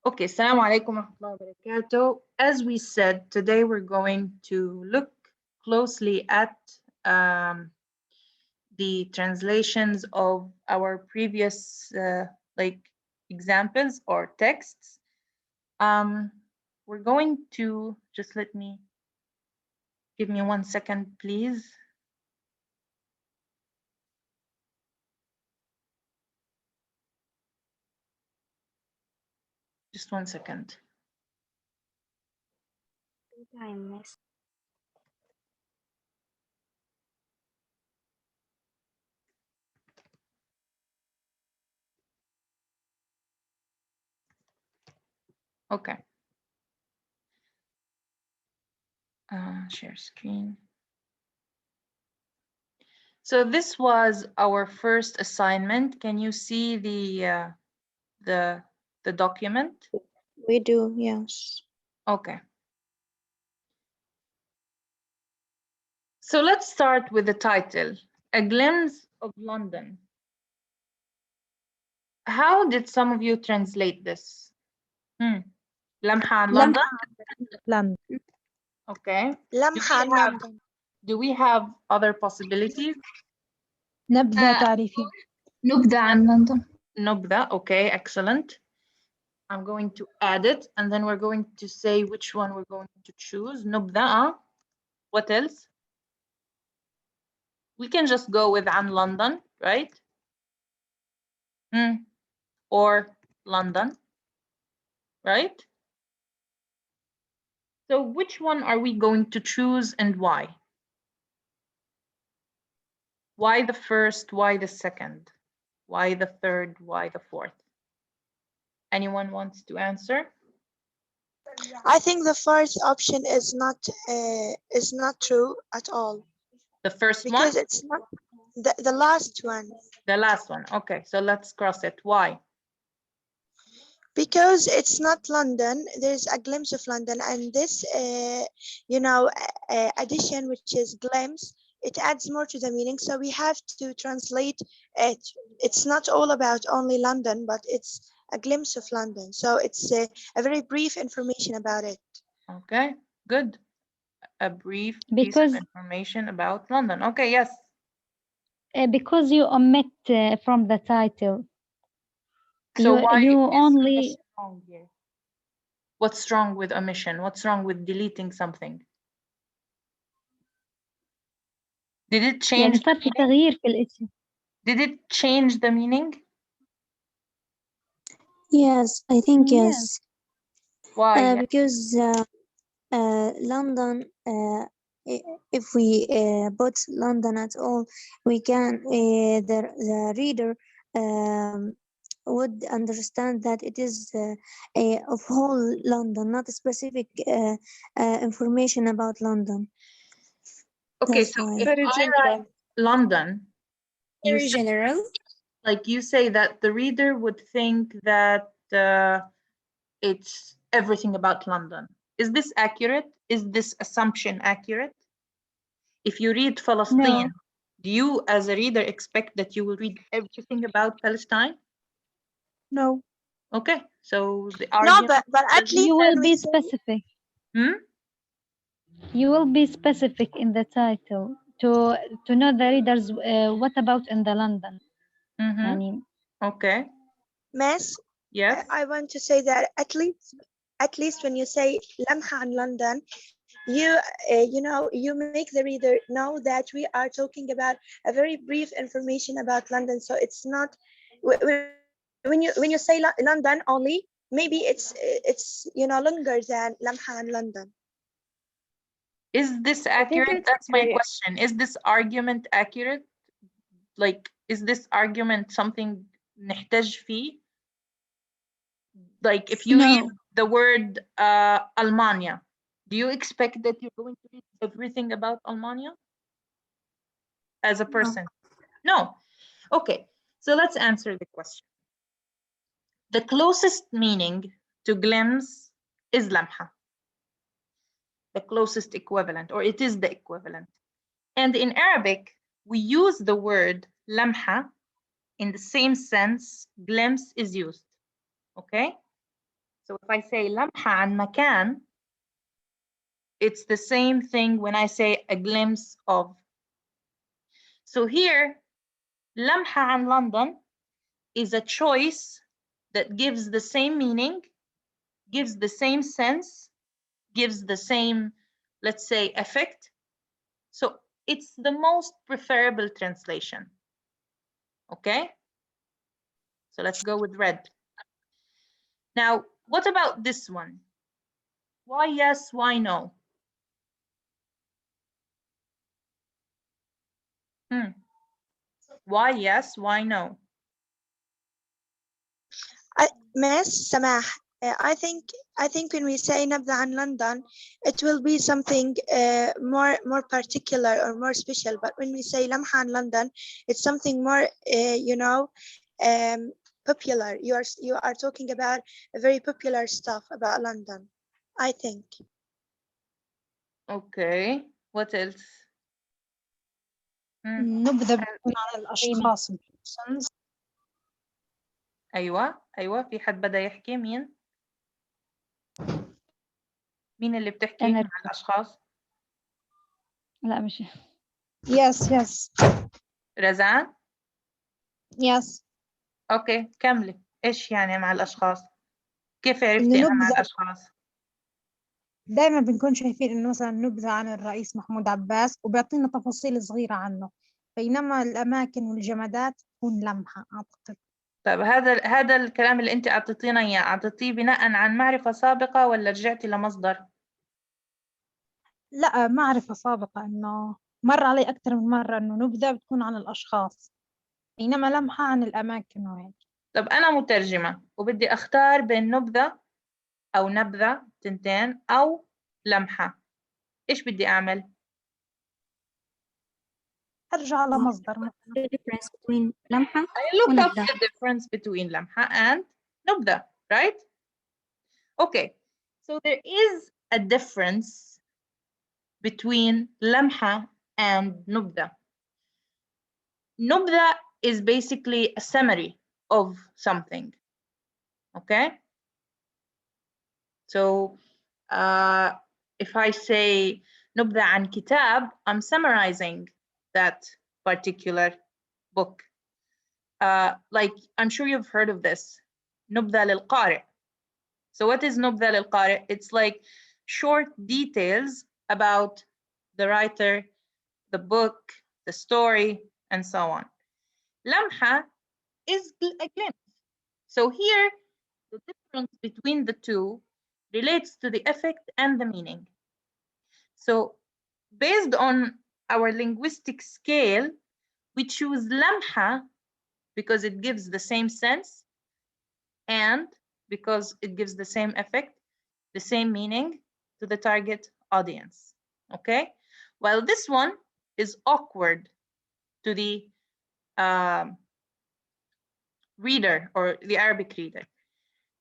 Okay, Assalamu alaikum wa rahmatullahi wa barakatuh. As we said, today we're going to look closely at the translations of our previous examples or texts. We're going to just give me 1 second, please. Just 1 second. Okay. Share screen. So this was our first assignment. Can you see the document? We do, yes. Okay. So let's start with the title, A Glimpse of London. How did some of you translate this? لمحة عن London? London. Okay. لمحة عن لندن. Do we have other possibilities? نبذة تعريفية. نبذة عن لندن. نبذة, okay, excellent. I'm going to add it and then we're going to say which one we're going to choose. نبذة. What else? We can just go with عن London, right? Or London, right? So which one are we going to choose and why? Why the first? Why the second? Why the third? Why the fourth? Anyone wants to answer? I think the first option is not true at all. The first because one? It's not the last one. The last one. Okay, so let's cross it. Why? Because it's not London. There's a glimpse of London, and this, addition, which is glimpse, it adds more to the meaning. So we have to translate it. It's not all about only London, but it's a glimpse of London. So it's a very brief information about it. Okay, good. A brief piece of information about London. Okay, yes. Because you omit from the title. So why you is only wrong here? What's wrong with omission? What's wrong with deleting something? Did it change? صار في تغيير في الاسم. Did it change the meaning? Yes, I think yes. Why? Because London, if we put London at all, we can the reader would understand that it is of whole London, not a specific information about London. Okay, That's so why. if I write London, Very general. Like you say that the reader would think that it's everything about London. Is this accurate? Is this assumption accurate? If you read Palestine, do you as a reader expect that you will read everything about Palestine? No. Okay, so the argument... No, but at least you will be specific. You will be specific in the title to know the readers what about in the London. Okay. Miss? Yes. I want to say that at least when you say لمحة عن London, you make the reader know that we are talking about a very brief information about London. So it's not when you say London only, maybe it's longer than لمحة عن London. Is this accurate? That's my question. Is this argument accurate? Like, is this argument something نحتاج فيه? Like, if you read the word Almania, do you expect that you're going to read everything about Almania as a person? No. Okay, so let's answer the question. The closest meaning to glimpse is lamha, the closest equivalent, or it is the equivalent. And in Arabic, we use the word lamha in the same sense glimpse is used. Okay? So if I say لمحة عن مكان, it's the same thing when I say a glimpse of. So here, لمحة عن London is a choice that gives the same meaning, gives the same sense, gives the same, let's say, effect. So it's the most preferable translation. Okay? So let's go with red. Now, what about this one? Why yes, why no? Why yes, why no? Miss Samah, I think when we say نبذة عن London, it will be something more particular or more special. But when we say لمحة عن London, it's something more popular. You are talking about a very popular stuff about London, I think. Okay, what else? نبذة بتكون على الأشخاص persons. أيوة في حد بدأ يحكي؟ مين اللي بتحكي أنا. مع الأشخاص؟ لا مش. Yes. رزان؟ Yes. أوكي كملي، إيش يعني مع الأشخاص؟ كيف عرفتي أنا مع نبذة الأشخاص؟ دايما بنكون شايفين إنه مثلا نبذة عن الرئيس محمود عباس وبيعطينا تفاصيل صغيرة عنه، بينما الأماكن والجمادات تكون لمحة أعتقد. طيب هذا الكلام اللي أنت أعطيتينا إياه، أعطيتيه بناء عن معرفة سابقة ولا رجعتي لمصدر؟ لا، معرفة سابقة إنه مر علي أكثر من مرة إنه نبذة بتكون عن الأشخاص بينما لمحة عن الأماكن وهيك. طب أنا مترجمة وبدي أختار بين نبذة أو نبذة تنتين أو لمحة، إيش بدي أعمل؟ أرجع لمصدر مثلا. The difference between لمحة I looked up ونبذة. the difference between لمحة and نبذة, right? Okay, so there is a difference between لمحة and نبذة. نبذة is basically a summary of something, okay? So if I say نبذة عن كتاب, I'm summarizing that particular book. Like, I'm sure you've heard of this, نبذة للقارئ. So what is نبذة للقارئ? It's like short details about the writer, the book, the story, and so on. لمحة is a glimpse. So here, the difference between the two relates to the effect and the meaning. So based on our linguistic scale, we choose لمحة because it gives the same sense and because it gives the same effect, the same meaning to the target audience, okay? While this one is awkward to the reader or the Arabic reader.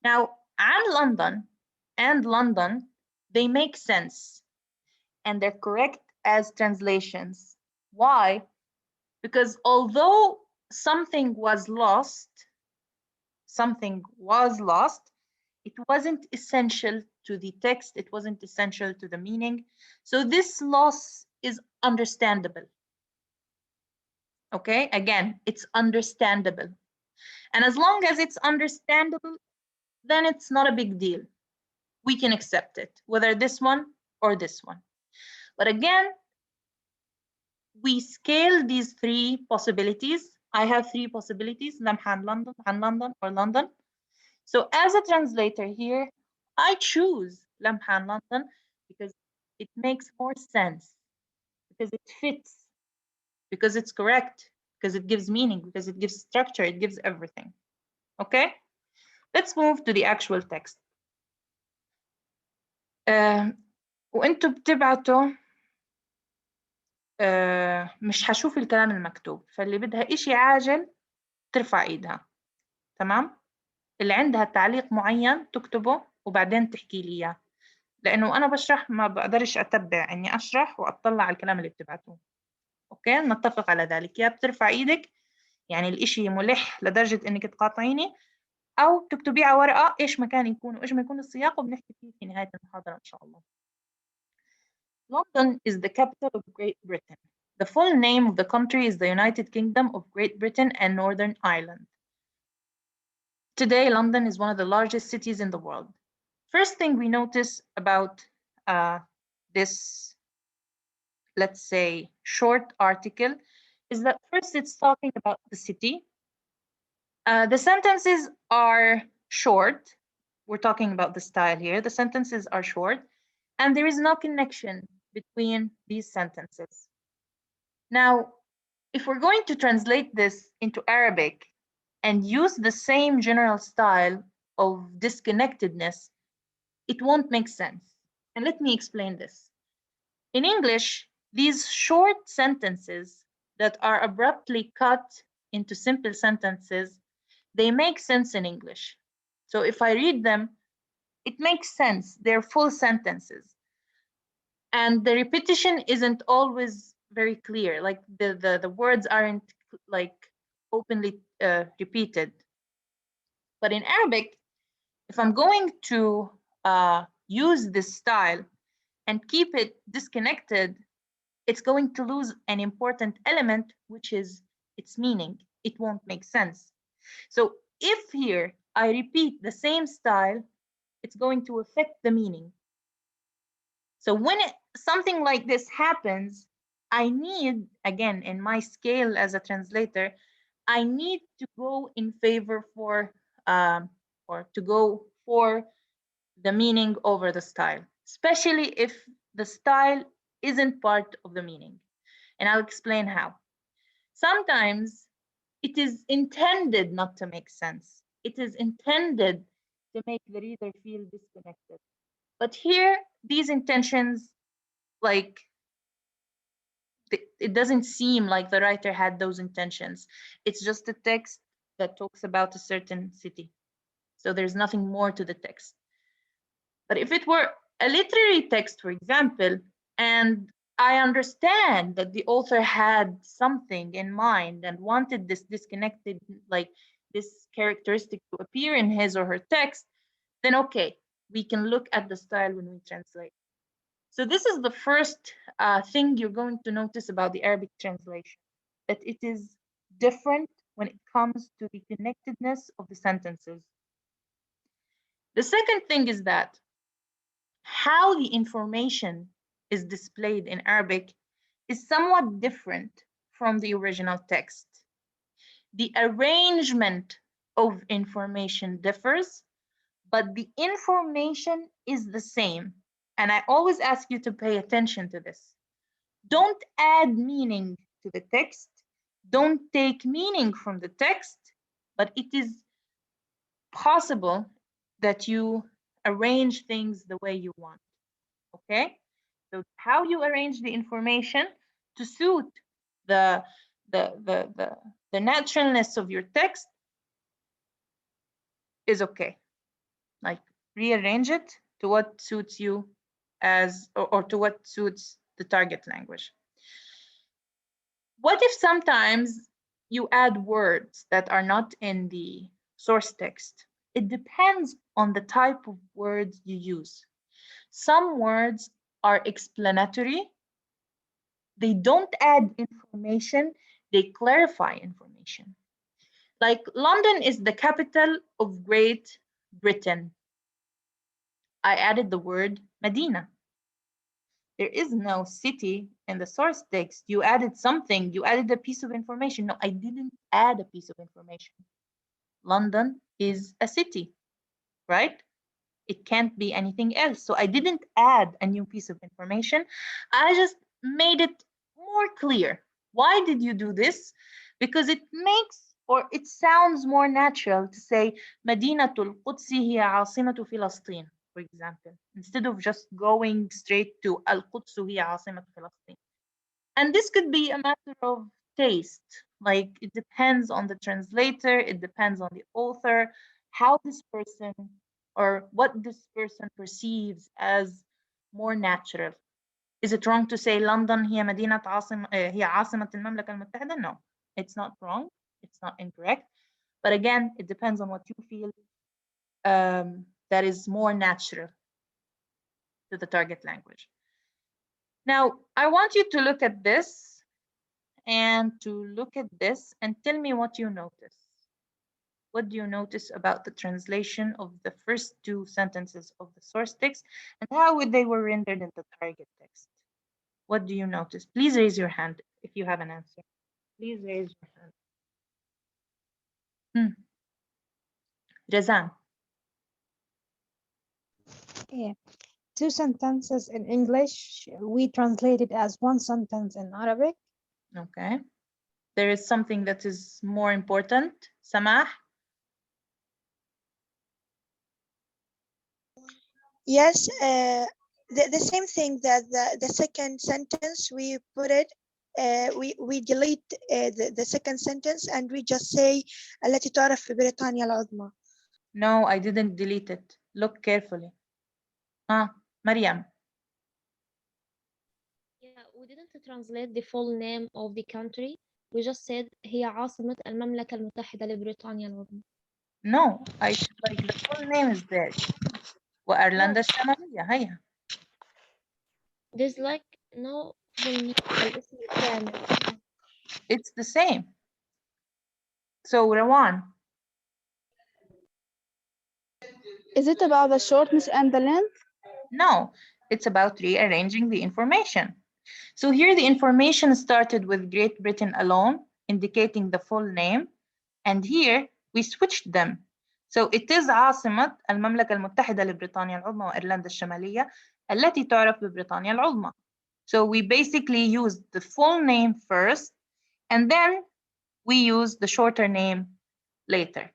Now, عن London and London, they make sense and they're correct as translations. Why? Because although something was lost, it wasn't essential to the text, it wasn't essential to the meaning. So this loss is understandable. Okay, again, it's understandable. And as long as it's understandable, then it's not a big deal. We can accept it, whether this one or this one. But again, we scale these three possibilities. I have three possibilities, لمحة عن London, or London. So as a translator here, I choose لمحة عن London because it makes more sense, because it fits, because it's correct, because it gives meaning, because it gives structure, it gives everything. Okay? Let's move to the actual text. وانتوا بتبعتوا مش هشوف الكلام المكتوب، فاللي بدها إشي عاجل ترفع إيدها، تمام؟ اللي عندها تعليق معين تكتبه وبعدين تحكي لي إياه، لأنه أنا بشرح ما بقدرش أتبع إني أشرح وأطلع على الكلام اللي بتبعتوه. أوكي، نتفق على ذلك. يا بترفع إيدك يعني الإشي ملح لدرجة إنك تقاطعيني، أو تكتبيه على ورقة إيش ما كان يكون وإيش ما يكون السياق، وبنحكي فيه في نهاية المحاضرة إن شاء الله. London is the capital of Great Britain. The full name of the country is the United Kingdom of Great Britain and Northern Ireland. Today, London is one of the largest cities in the world. First thing we notice about this, let's say, short article is that first it's talking about the city. The sentences are short. We're talking about the style here. The sentences are short, and there is no connection between these sentences. Now, if we're going to translate this into Arabic and use the same general style of disconnectedness, it won't make sense. And let me explain this. In English, these short sentences that are abruptly cut into simple sentences, they make sense in English. So if I read them, it makes sense. They're full sentences. And the repetition isn't always very clear. Like the words aren't like openly repeated. But in Arabic, if I'm going to use this style and keep it disconnected, it's going to lose an important element, which is its meaning. It won't make sense. So if here I repeat the same style, it's going to affect the meaning. So when something like this happens, I need, again, in my scale as a translator, I need to go in favor for, or to go for the meaning over the style, especially if the style isn't part of the meaning. And I'll explain how. Sometimes it is intended not to make sense. It is intended to make the reader feel disconnected. But here, these intentions, like, it doesn't seem like the writer had those intentions. It's just a text that talks about a certain city. So there's nothing more to the text. But if it were a literary text, for example, and I understand that the author had something in mind and wanted this disconnected, like this characteristic to appear in his or her text, then okay, we can look at the style when we translate. So this is the first thing you're going to notice about the Arabic translation, that it is different when it comes to the connectedness of the sentences. The second thing is that how the information is displayed in Arabic is somewhat different from the original text. The arrangement of information differs, but the information is the same. And I always ask you to pay attention to this. Don't add meaning to the text. Don't take meaning from the text, but it is possible that you arrange things the way you want. Okay? So how you arrange the information to suit the naturalness of your text is okay. Like rearrange it to what suits you as, or to what suits the target language. What if sometimes you add words that are not in the source text? It depends on the type of words you use. Some words are explanatory. They don't add information, they clarify information. Like London is the capital of Great Britain. I added the word Medina. There is no city in the source text. You added something, you added a piece of information. No, I didn't add a piece of information. London is a city, right? It can't be anything else. So I didn't add a new piece of information. I just made it more clear. Why did you do this? Because it makes, or it sounds more natural to say Madinatul Qudsi hiya عاصمة فلسطين, for example, instead of just going straight to Al-Quds hiya عاصمة فلسطين. And this could be a matter of taste. Like it depends on the translator, it depends on the author, how this person or what this person perceives as more natural. Is it wrong to say London هي مدينة هي عاصمة المملكة المتحدة? No, it's not wrong. It's not incorrect. But again, it depends on what you feel that is more natural to the target language. Now, I want you to look at this and to look at this and tell me what you notice. What do you notice about the translation of the first two sentences of the source text and how they were rendered in the target text? What do you notice? Please raise your hand if you have an answer. Please raise your hand. Razan. Yeah. Two sentences in English, we translate it as one sentence in Arabic. Okay. There is something that is more important. Samah. Yes, the same thing that the second sentence we put it, we delete the second sentence and we just say التي تعرف في بريطانيا العظمى. No, I didn't delete it. Look carefully. Mariam. Yeah, we didn't translate the full name of the country. We just said هي عاصمة المملكة المتحدة لبريطانيا العظمى. No, I like the full name is there. وأيرلندا الشمالية هيها. There's like no full name. الاسم الكامل. It's the same. So Rawan. Is it about the shortness and the length? No, it's about rearranging the information. So here the information started with Great Britain alone, indicating the full name. And here we switched them. So it is عاصمة المملكة المتحدة لبريطانيا العظمى وإيرلندا الشمالية التي تعرف ببريطانيا العظمى. So we basically used the full name first, and then we used the shorter name later.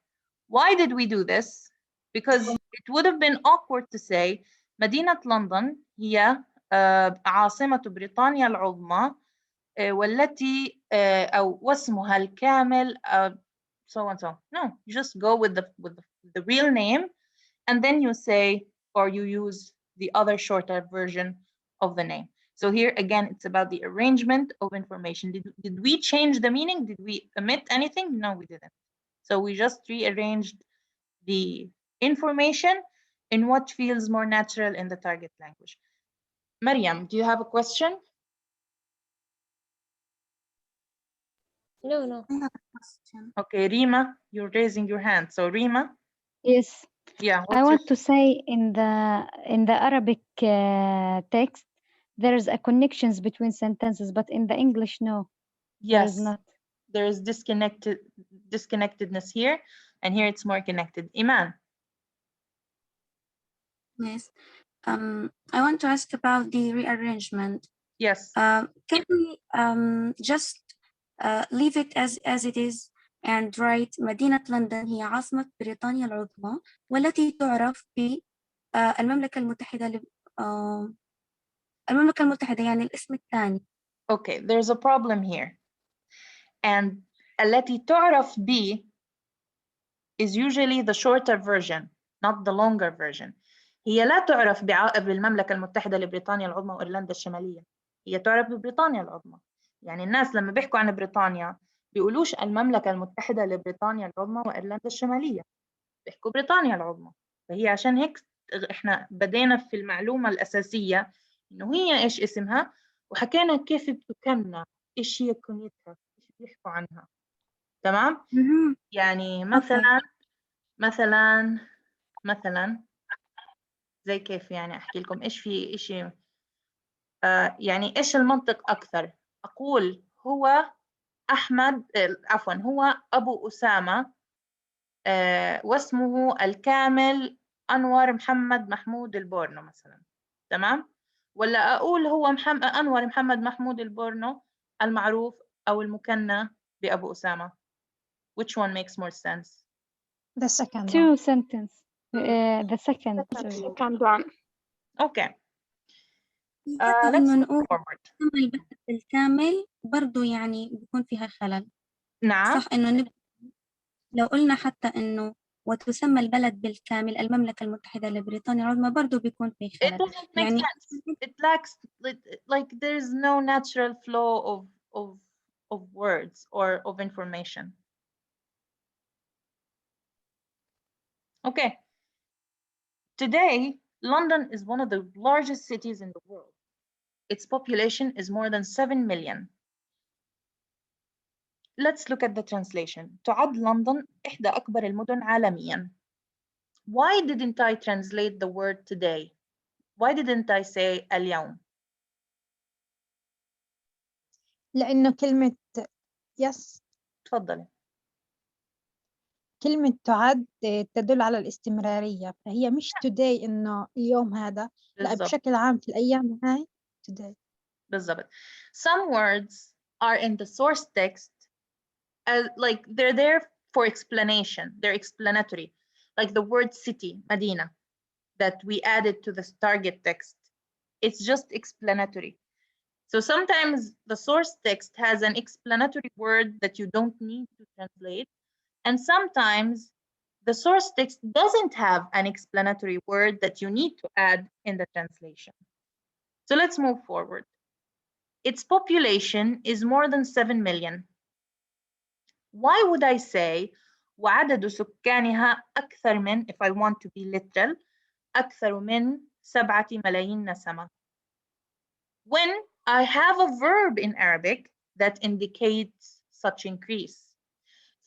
Why did we do this? Because it would have been awkward to say مدينة لندن هي عاصمة بريطانيا العظمى والتي أو واسمها الكامل so and so. No, you just go with the real name, and then you say, or you use the other shorter version of the name. So here again, it's about the arrangement of information. Did we change the meaning? Did we omit anything? No, we didn't. So we just rearranged the information in what feels more natural in the target language. Mariam, do you have a question? No. Okay, Rima, you're raising your hand. So Rima? Yes. Yeah. I want to say in the Arabic text, there's a connections between sentences, but in the English, no. There is Yes. not. There is disconnectedness here, and here it's more connected. Iman. Yes. I want to ask about the rearrangement. Yes. Can we just leave it as it is and write مدينة لندن هي عاصمة بريطانيا العظمى والتي تعرف بالمملكة المتحدة المملكة المتحدة يعني الاسم الثاني. Okay, there's a problem here. And التي تعرف ب is usually the shorter version, not the longer version. هي لا تعرف بالمملكة المتحدة لبريطانيا العظمى وإيرلندا الشمالية. هي تعرف ببريطانيا العظمى. يعني الناس لما بيحكوا عن بريطانيا بيقولوش المملكة المتحدة لبريطانيا العظمى وإيرلندا الشمالية. بيحكوا بريطانيا العظمى. فهي عشان هيك احنا بدينا في المعلومة الأساسية إنه هي إيش اسمها وحكينا كيف بتكنى، إيش هي كنيتها، إيش بيحكوا عنها. تمام؟ يعني مثلا زي كيف يعني أحكي لكم إيش في إشي يعني إيش المنطق أكثر؟ أقول هو أحمد عفوا هو أبو أسامة واسمه الكامل أنور محمد محمود البورنو مثلا. تمام؟ ولا أقول هو أنور محمد محمود البورنو المعروف أو المكنى بأبو أسامة. Which one makes more sense? The second Two one. sentence. The second. Second one. Okay. Let's Let's move move forward. البحث بالكامل برضو يعني بيكون فيها خلل. نعم. صح إنه لو قلنا حتى إنه وتسمى البلد بالكامل المملكة المتحدة لبريطانيا العظمى برضو بيكون في It خلل. doesn't make يعني sense. It lacks like there's no natural flow of words or of information. Okay. Today, London is one of the largest cities in the world. Its population is more than 7 million. Let's look at the translation. تعد لندن إحدى أكبر المدن عالمياً. Why didn't I translate the word today? Why didn't I say اليوم? لأنه كلمة يس تفضلي. كلمة تعد تدل على الاستمرارية، فهي مش today إنه اليوم هذا، لا بالضبط. بشكل عام في الأيام هاي today. بالضبط. Some words are in the source text as like they're there for explanation. They're explanatory. Like the word city, Medina, that we added to the target text. It's just explanatory. So sometimes the source text has an explanatory word that you don't need to translate. And sometimes the source text doesn't have an explanatory word that you need to add in the translation. So let's move forward. Its population is more than 7 million. Why would I say وعدد سكانها أكثر من, if I want to be literal, أكثر من 7 ملايين نسمة? When I have a verb in Arabic that indicates such increase.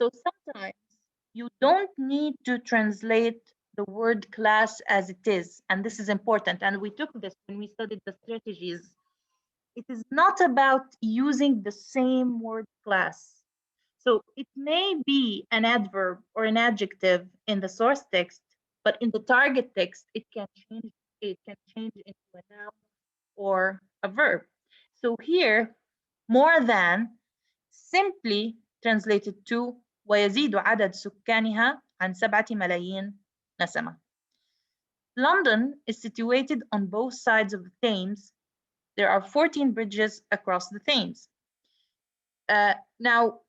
So sometimes you don't need to translate the word class as it is, and this is important, and we took this when we studied the strategies. It is not about using the same word class. So it may be an adverb or an adjective in the source text, but in the target text, it can change into a noun or a verb. So here, more than simply translated to ويزيد عدد سكانها عن 7 ملايين نسمة. London is situated on both sides of the Thames. There are 14 bridges across the Thames. Now,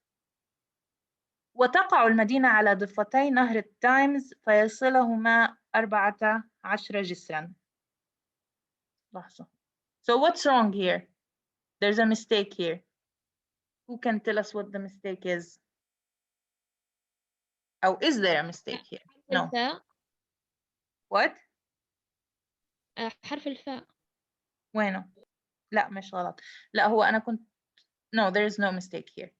وتقع المدينة على ضفتي نهر التايمز فيصلهما 14 جسرا. لحظة. So what's wrong here? There's a mistake here. Who can tell us what the mistake is? Oh, is there a mistake here? No. الفاء. What? حرف الفاء. وينه؟ لا مش غلط. لا هو أنا كنت No, there is no mistake here.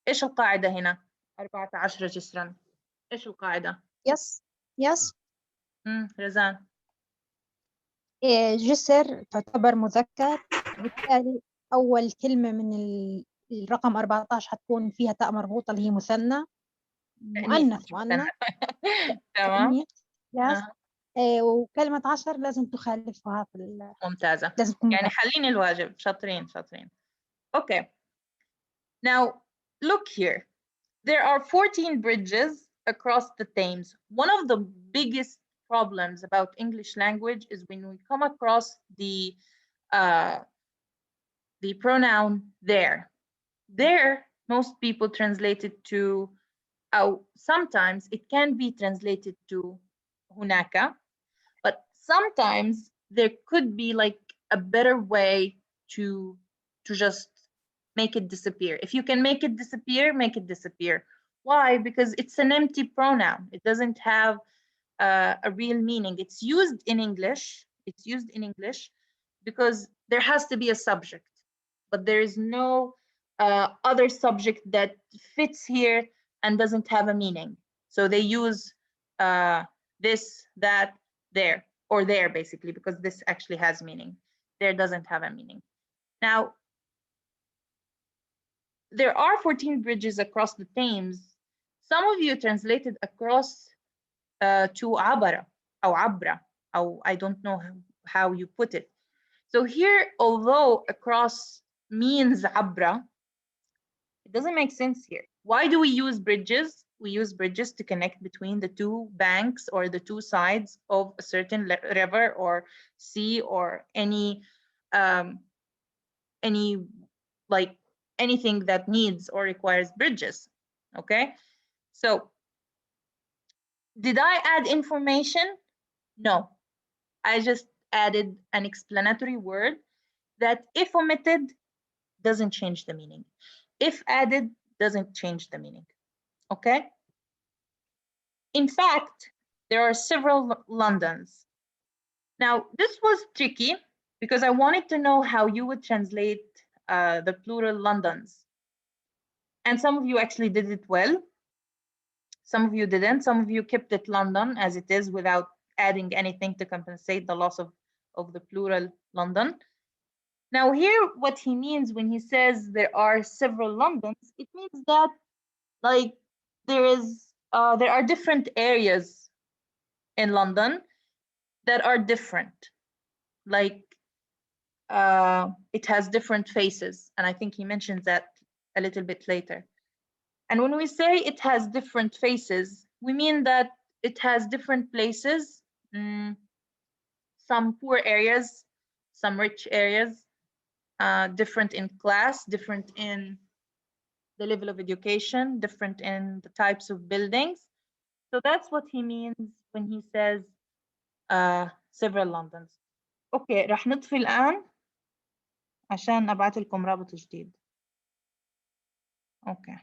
إيش القاعدة هنا؟ 14 جسرا. إيش القاعدة؟ يس رزان. جسر تعتبر مذكر، بالتالي أول كلمة من الرقم 14 حتكون فيها تاء مربوطة اللي هي مثنى، مؤنث تمام. يس. وكلمة 10 لازم تخالفها في ممتازة. لازم تكون يعني حالين الواجب. شاطرين. Okay. Now, look here. There are 14 bridges across the Thames. One of the biggest problems about English language is when we come across the pronoun there. There, most people translate it to, sometimes it can be translated to هناك, but sometimes there could be like a better way to just make it disappear. If you can make it disappear, make it disappear. Why? Because it's an empty pronoun. It doesn't have a real meaning. It's used in English. It's used in English because there has to be a subject, but there is no other subject that fits here and doesn't have a meaning. So they use this, that, there, or there basically, because this actually has meaning. There doesn't have a meaning. Now, there are 14 bridges across the Thames. Some of you translated across to عبر أو عبرة, or I don't know how you put it. So here, although across means عبرة, it doesn't make sense here. Why do we use bridges? We use bridges to connect between the two banks or the two sides of a certain river or sea or any like anything that needs or requires bridges. Okay, so did I add information? No, I just added an explanatory word that if omitted doesn't change the meaning. If added doesn't change the meaning. Okay. In fact, there are several Londons. Now, this was tricky because I wanted to know how you would translate the plural Londons. And some of you actually did it well. Some of you didn't. Some of you kept it London as it is without adding anything to compensate the loss of the plural London. Now here, what he means when he says there are several Londons, it means that like there are different areas in London that are different. Like it has different faces, and I think he mentions that a little bit later. And when we say it has different faces, we mean that it has different places, some poor areas, some rich areas, different in class, different in the level of education, different in the types of buildings. So that's what he means when he says several Londons. اوكي راح نطفي الآن عشان أبعث لكم رابط جديد. اوكي